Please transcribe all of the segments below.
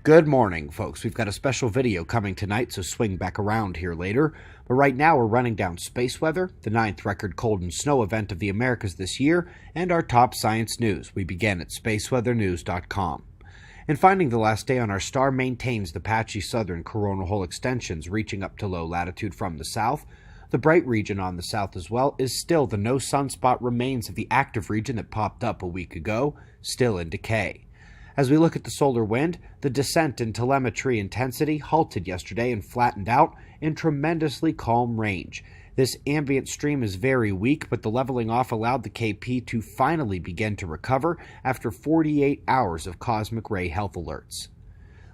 Good morning, folks. We've got a special video coming tonight, so swing back around here later. But right now we're running down space weather, the 9th record cold and snow event of the Americas this year, and our top science news. We begin at spaceweathernews.com. And finding the last day on our star maintains the patchy southern coronal hole extensions reaching up to low latitude from the south. The bright region on the south as well is still the no sunspot remains of the active region that popped up a week ago, still in decay. As we look at the solar wind, the descent in telemetry intensity halted yesterday and flattened out in tremendously calm range. This ambient stream is very weak, but the leveling off allowed the KP to finally begin to recover after 48 hours of cosmic ray health alerts.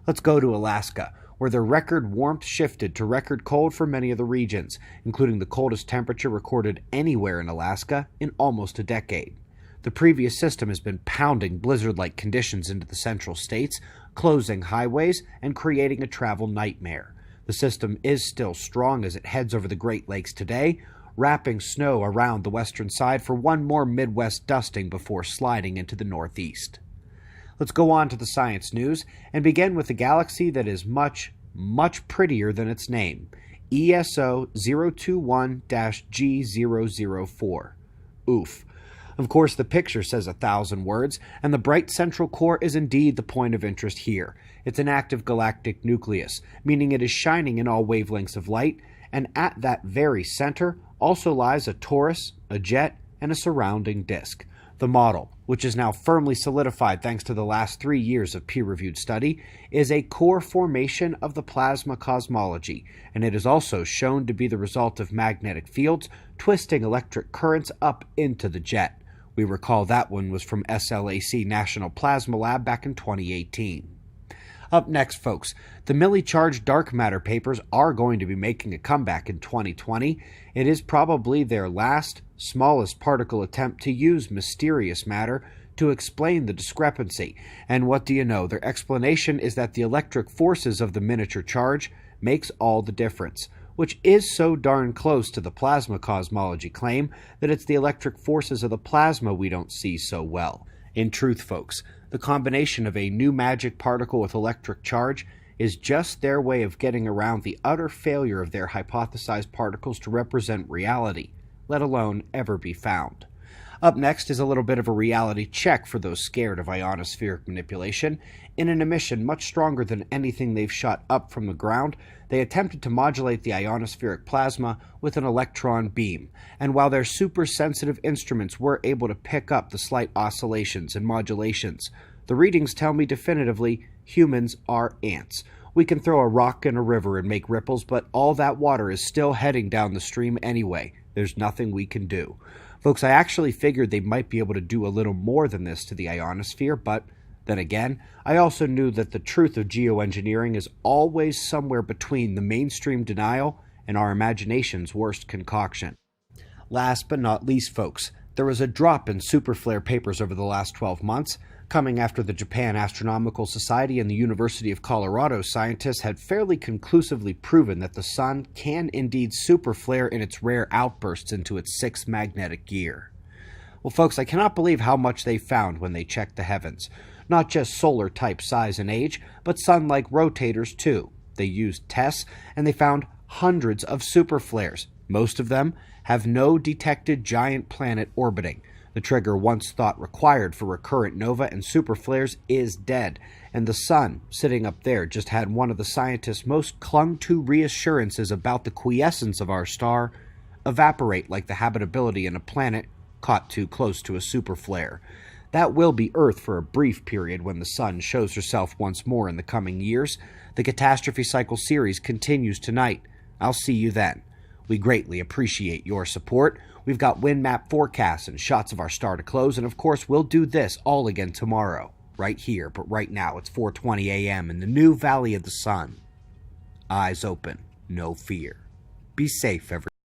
Let's go to Alaska, where the record warmth shifted to record cold for many of the regions, including the coldest temperature recorded anywhere in Alaska in almost a decade. The previous system has been pounding blizzard-like conditions into the central states, closing highways and creating a travel nightmare. The system is still strong as it heads over the Great Lakes today, wrapping snow around the western side for one more Midwest dusting before sliding into the northeast. Let's go on to the science news and begin with a galaxy that is much, much prettier than its name, ESO 021-G004. Oof. Of course, the picture says 1,000 words, and the bright central core is indeed the point of interest here. It's an active galactic nucleus, meaning it is shining in all wavelengths of light, and at that very center also lies a torus, a jet, and a surrounding disk. The model, which is now firmly solidified thanks to the last 3 years of peer-reviewed study, is a core formation of the plasma cosmology, and it is also shown to be the result of magnetic fields twisting electric currents up into the jet. We recall that one was from SLAC National Plasma Lab back in 2018. Up next, folks, the milli-charged dark matter papers are going to be making a comeback in 2020. It is probably their last, smallest particle attempt to use mysterious matter to explain the discrepancy. And what do you know? Their explanation is that the electric forces of the miniature charge makes all the difference, which is so darn close to the plasma cosmology claim that it's the electric forces of the plasma we don't see so well. In truth, folks, the combination of a new magic particle with electric charge is just their way of getting around the utter failure of their hypothesized particles to represent reality, let alone ever be found. Up next is a little bit of a reality check for those scared of ionospheric manipulation. In an emission much stronger than anything they've shot up from the ground, they attempted to modulate the ionospheric plasma with an electron beam, and while their super-sensitive instruments were able to pick up the slight oscillations and modulations, the readings tell me definitively humans are ants. We can throw a rock in a river and make ripples, but all that water is still heading down the stream anyway. There's nothing we can do. Folks, I actually figured they might be able to do a little more than this to the ionosphere, but then again, I also knew that the truth of geoengineering is always somewhere between the mainstream denial and our imagination's worst concoction. Last but not least, folks, there was a drop in superflare papers over the last 12 months, coming after the Japan Astronomical Society and the University of Colorado scientists had fairly conclusively proven that the sun can indeed superflare in its rare outbursts into its sixth magnetic gear. Well, folks, I cannot believe how much they found when they checked the heavens. Not just solar type size and age, but sun-like rotators too. They used tests, and they found hundreds of superflares. Most of them have no detected giant planet orbiting. The trigger once thought required for recurrent nova and superflares is dead, and the sun, sitting up there, just had one of the scientists' most clung-to reassurances about the quiescence of our star evaporate like the habitability in a planet caught too close to a superflare. That will be Earth for a brief period when the sun shows herself once more in the coming years. The Catastrophe Cycle series continues tonight. I'll see you then. We greatly appreciate your support. We've got wind map forecasts and shots of our star to close, and of course we'll do this all again tomorrow, right here, but right now it's 4:20 a.m. in the new Valley of the Sun. Eyes open, no fear. Be safe, everyone.